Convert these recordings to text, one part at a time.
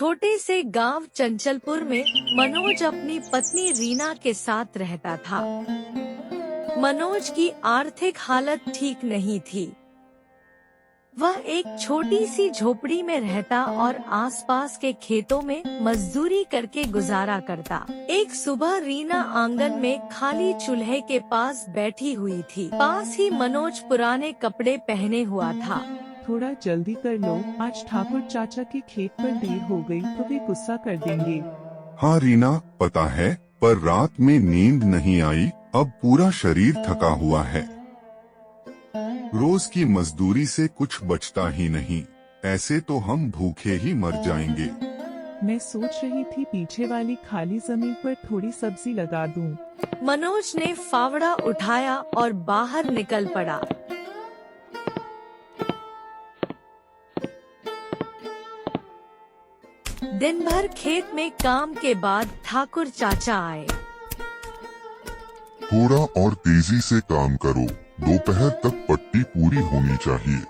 छोटे से गांव चंचलपुर में मनोज अपनी पत्नी रीना के साथ रहता था। मनोज की आर्थिक हालत ठीक नहीं थी। वह एक छोटी सी झोपड़ी में रहता और आसपास के खेतों में मजदूरी करके गुजारा करता। एक सुबह रीना आंगन में खाली चूल्हे के पास बैठी हुई थी। पास ही मनोज पुराने कपड़े पहने हुआ था। थोड़ा जल्दी कर लो, आज ठाकुर चाचा के खेत पर देर हो गई तो वे गुस्सा कर देंगे। हाँ रीना, पता है, पर रात में नींद नहीं आई, अब पूरा शरीर थका हुआ है। रोज की मजदूरी से कुछ बचता ही नहीं, ऐसे तो हम भूखे ही मर जाएंगे। मैं सोच रही थी पीछे वाली खाली जमीन पर थोड़ी सब्जी लगा दूं। मनोज ने फावड़ा उठाया और बाहर निकल पड़ा। दिन भर खेत में काम के बाद ठाकुर चाचा आए। थोड़ा और तेजी से काम करो, दोपहर तक पट्टी पूरी होनी चाहिए।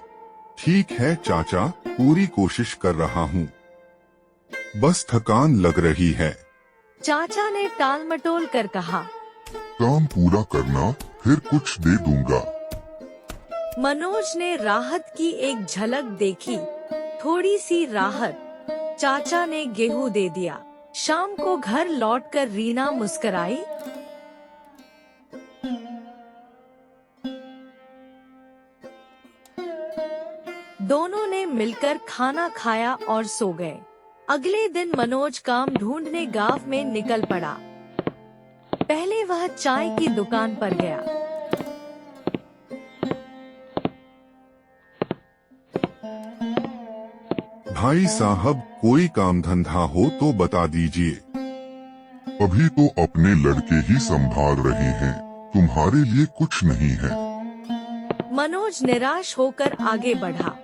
ठीक है चाचा, पूरी कोशिश कर रहा हूँ, बस थकान लग रही है। चाचा ने टालमटोल कर कहा। काम पूरा करना, फिर कुछ दे दूंगा। मनोज ने राहत की एक झलक देखी, थोड़ी सी राहत। चाचा ने गेहूं दे दिया। शाम को घर लौटकर रीना मुस्कुराई। दोनों ने मिलकर खाना खाया और सो गए। अगले दिन मनोज काम ढूंढने गांव में निकल पड़ा। पहले वह चाय की दुकान पर गया। भाई साहब, कोई काम धंधा हो तो बता दीजिए। अभी तो अपने लड़के ही संभाल रहे हैं, तुम्हारे लिए कुछ नहीं है। मनोज निराश होकर आगे बढ़ा।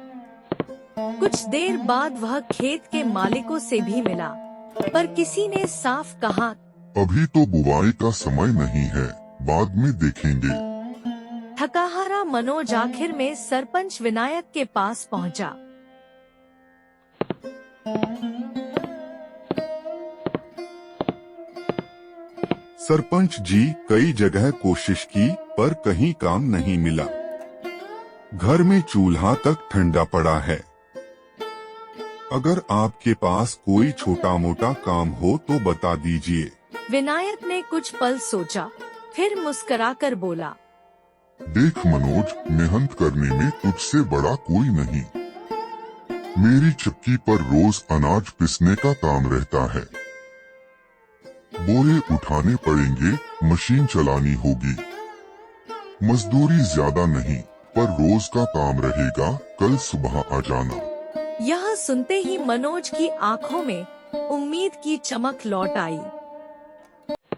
कुछ देर बाद वह खेत के मालिकों से भी मिला, पर किसी ने साफ कहा, अभी तो बुवाई का समय नहीं है, बाद में देखेंगे। थकाहारा मनोज आखिर में सरपंच विनायक के पास पहुंचा। सरपंच जी, कई जगह कोशिश की पर कहीं काम नहीं मिला। घर में चूल्हा तक ठंडा पड़ा है। अगर आपके पास कोई छोटा मोटा काम हो तो बता दीजिए। विनायक ने कुछ पल सोचा, फिर मुस्कुराकर बोला, देख मनोज, मेहनत करने में तुझसे बड़ा कोई नहीं। मेरी चक्की पर रोज अनाज पिसने का काम रहता है। बोरे उठाने पड़ेंगे, मशीन चलानी होगी। मजदूरी ज्यादा नहीं, पर रोज का काम रहेगा, कल सुबह आ जाना। यह सुनते ही मनोज की आंखों में उम्मीद की चमक लौट आई।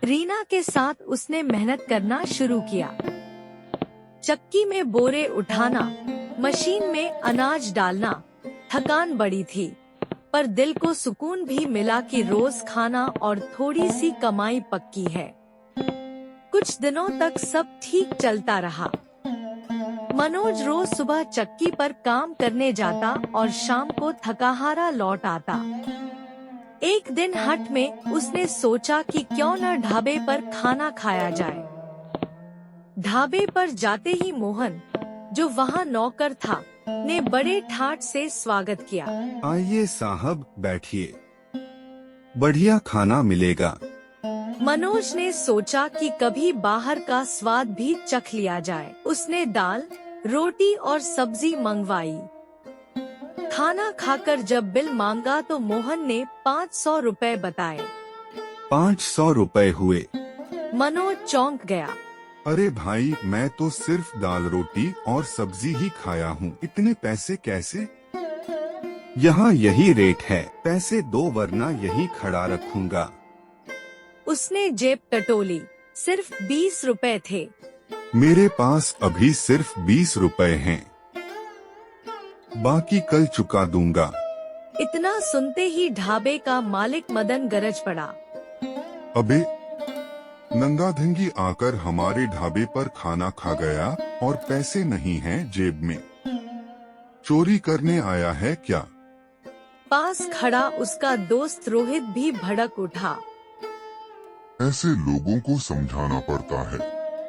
रीना के साथ उसने मेहनत करना शुरू किया। चक्की में बोरे उठाना, मशीन में अनाज डालना। थकान बड़ी थी, पर दिल को सुकून भी मिला कि रोज खाना और थोड़ी सी कमाई पक्की है। कुछ दिनों तक सब ठीक चलता रहा। मनोज रोज सुबह चक्की पर काम करने जाता और शाम को थकाहारा लौट आता। एक दिन हट में उसने सोचा कि क्यों न ढाबे पर खाना खाया जाए। ढाबे पर जाते ही मोहन, जो वहाँ नौकर था, ने बड़े ठाट से स्वागत किया। आइए साहब, बैठिए, बढ़िया खाना मिलेगा। मनोज ने सोचा कि कभी बाहर का स्वाद भी चख लिया जाए। उसने दाल, रोटी और सब्जी मंगवाई। खाना खाकर जब बिल मांगा तो मोहन ने 500 रुपए बताए। 500 रुपए हुए। मनोज चौंक गया। अरे भाई, मैं तो सिर्फ दाल रोटी और सब्जी ही खाया हूँ, इतने पैसे कैसे? यहाँ यही रेट है, पैसे दो वरना यही खड़ा रखूंगा। उसने जेब टटोली, सिर्फ 20 रुपए थे। मेरे पास अभी सिर्फ 20 रुपए हैं, बाकी कल चुका दूंगा। इतना सुनते ही ढाबे का मालिक मदन गरज पड़ा। अबे, नंगाधंगी आकर हमारे ढाबे पर खाना खा गया और पैसे नहीं हैं जेब में। चोरी करने आया है क्या? पास खड़ा उसका दोस्त रोहित भी भड़क उठा। ऐसे लोगों को समझाना पड़ता है,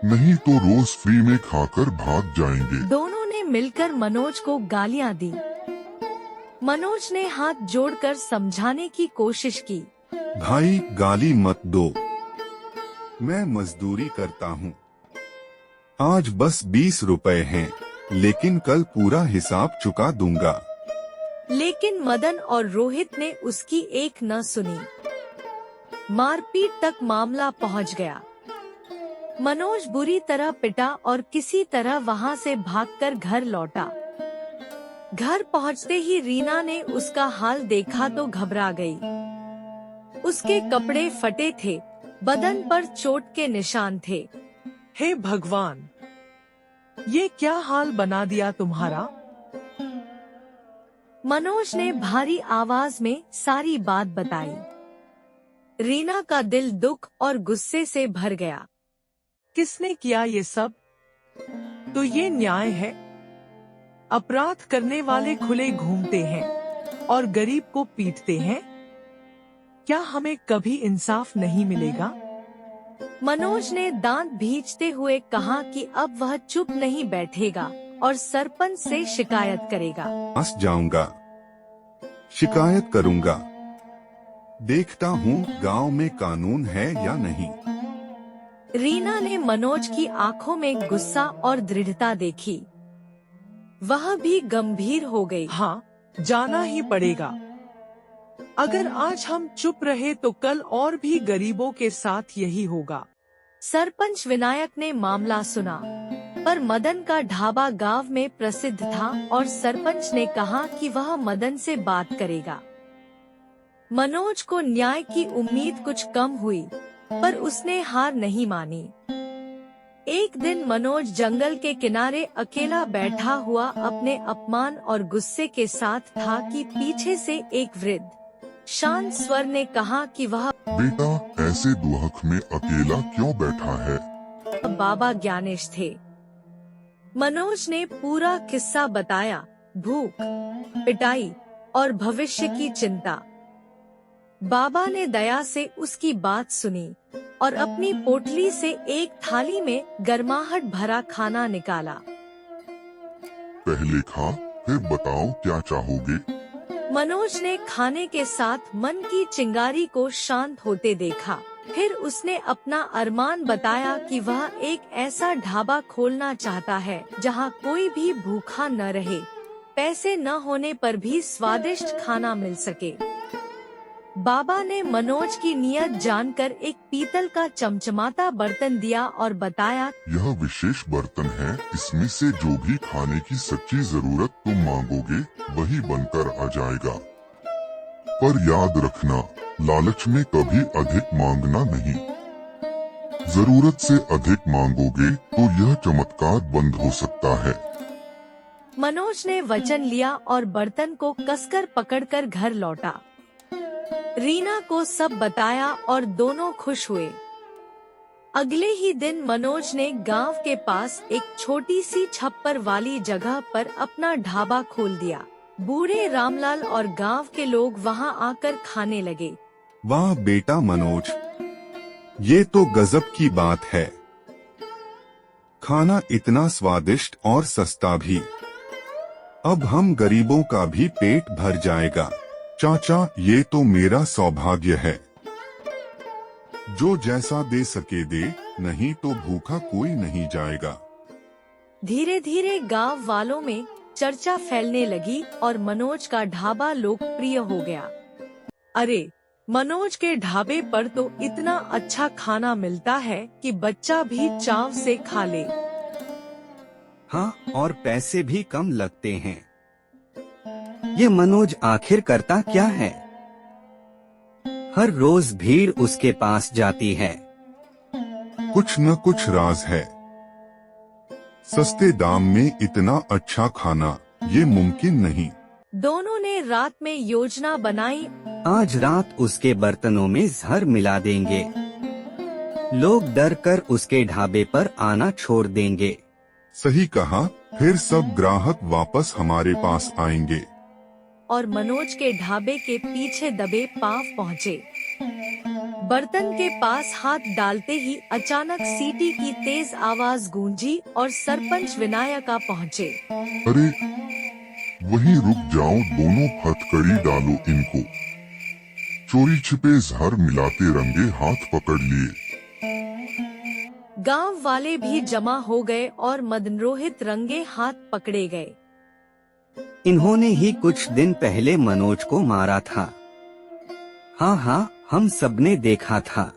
नहीं तो रोज फ्री में खाकर भाग जाएंगे। दोनों ने मिलकर मनोज को गालियां दी। मनोज ने हाथ जोड़कर समझाने की कोशिश की। भाई गाली मत दो, मैं मजदूरी करता हूँ। आज बस 20 रुपए हैं, लेकिन कल पूरा हिसाब चुका दूंगा। लेकिन मदन और रोहित ने उसकी एक न सुनी। मारपीट तक मामला पहुंच गया। मनोज बुरी तरह पिटा और किसी तरह वहां से भागकर घर लौटा। घर पहुंचते ही रीना ने उसका हाल देखा तो घबरा गई। उसके कपड़े फटे थे, बदन पर चोट के निशान थे। हे भगवान, ये क्या हाल बना दिया तुम्हारा? मनोज ने भारी आवाज में सारी बात बताई। रीना का दिल दुख और गुस्से से भर गया। किसने किया ये सब? तो ये न्याय है? अपराध करने वाले खुले घूमते हैं और गरीब को पीटते हैं। क्या हमें कभी इंसाफ नहीं मिलेगा? मनोज ने दांत भींचते हुए कहा कि अब वह चुप नहीं बैठेगा और सरपंच से शिकायत करेगा। फंस जाऊंगा, शिकायत करूंगा। देखता हूँ गांव में कानून है या नहीं। रीना ने मनोज की आंखों में गुस्सा और दृढ़ता देखी। वह भी गंभीर हो गई। हाँ, जाना ही पड़ेगा। अगर आज हम चुप रहे तो कल और भी गरीबों के साथ यही होगा। सरपंच विनायक ने मामला सुना, पर मदन का ढाबा गांव में प्रसिद्ध था और सरपंच ने कहा कि वह मदन से बात करेगा। मनोज को न्याय की उम्मीद कुछ कम हुई, पर उसने हार नहीं मानी। एक दिन मनोज जंगल के किनारे अकेला बैठा हुआ अपने अपमान और गुस्से के साथ था कि पीछे से एक वृद्ध शांत स्वर ने कहा कि वह बेटा ऐसे दुहक में अकेला क्यों बैठा है? बाबा ज्ञानेश थे। मनोज ने पूरा किस्सा बताया, भूख, पिटाई और भविष्य की चिंता। बाबा ने दया से उसकी बात सुनी और अपनी पोटली से एक थाली में गर्माहट भरा खाना निकाला। पहले खा, फिर बताओ क्या चाहोगे। मनोज ने खाने के साथ मन की चिंगारी को शांत होते देखा। फिर उसने अपना अरमान बताया कि वह एक ऐसा ढाबा खोलना चाहता है जहां कोई भी भूखा न रहे, पैसे न होने पर भी स्वादिष्ट खाना मिल सके। बाबा ने मनोज की नीयत जानकर एक पीतल का चमचमाता बर्तन दिया और बताया, यह विशेष बर्तन है, इसमें से जो भी खाने की सच्ची जरूरत तुम मांगोगे वही बनकर आ जाएगा। पर याद रखना, लालच में कभी अधिक मांगना नहीं। जरूरत से अधिक मांगोगे तो यह चमत्कार बंद हो सकता है। मनोज ने वचन लिया और बर्तन को कसकर पकड़कर घर लौटा। रीना को सब बताया और दोनों खुश हुए। अगले ही दिन मनोज ने गांव के पास एक छोटी सी छप्पर वाली जगह पर अपना ढाबा खोल दिया। बूढ़े रामलाल और गांव के लोग वहां आकर खाने लगे। वाह बेटा मनोज, ये तो गजब की बात है। खाना इतना स्वादिष्ट और सस्ता भी। अब हम गरीबों का भी पेट भर जाएगा। चाचा, ये तो मेरा सौभाग्य है। जो जैसा दे सके दे, नहीं तो भूखा कोई नहीं जाएगा। धीरे धीरे गांव वालों में चर्चा फैलने लगी और मनोज का ढाबा लोकप्रिय हो गया। अरे, मनोज के ढाबे पर तो इतना अच्छा खाना मिलता है कि बच्चा भी चाव से खा ले। हाँ, और पैसे भी कम लगते हैं। ये मनोज आखिर करता क्या है? हर रोज भीड़ उसके पास जाती है। कुछ न कुछ राज है। सस्ते दाम में इतना अच्छा खाना, ये मुमकिन नहीं। दोनों ने रात में योजना बनाई। आज रात उसके बर्तनों में जहर मिला देंगे। लोग डर कर उसके ढाबे पर आना छोड़ देंगे। सही कहा, फिर सब ग्राहक वापस हमारे पास आएंगे। और मनोज के ढाबे के पीछे दबे पांव पहुँचे। बर्तन के पास हाथ डालते ही अचानक सीटी की तेज आवाज गूंजी और सरपंच विनायका पहुँचे। अरे वहीं रुक जाओ, दोनों हथकड़ी डालो इनको। चोरी छिपे जहर मिलाते रंगे हाथ पकड़ लिए। गांव वाले भी जमा हो गए और मदन रोहित रंगे हाथ पकड़े गए। इन्होंने ही कुछ दिन पहले मनोज को मारा था। हाँ, हम सबने देखा था।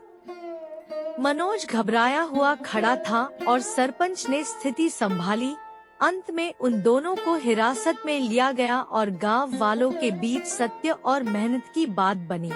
मनोज घबराया हुआ खड़ा था और सरपंच ने स्थिति संभाली। अंत में उन दोनों को हिरासत में लिया गया और गांव वालों के बीच सत्य और मेहनत की बात बनी।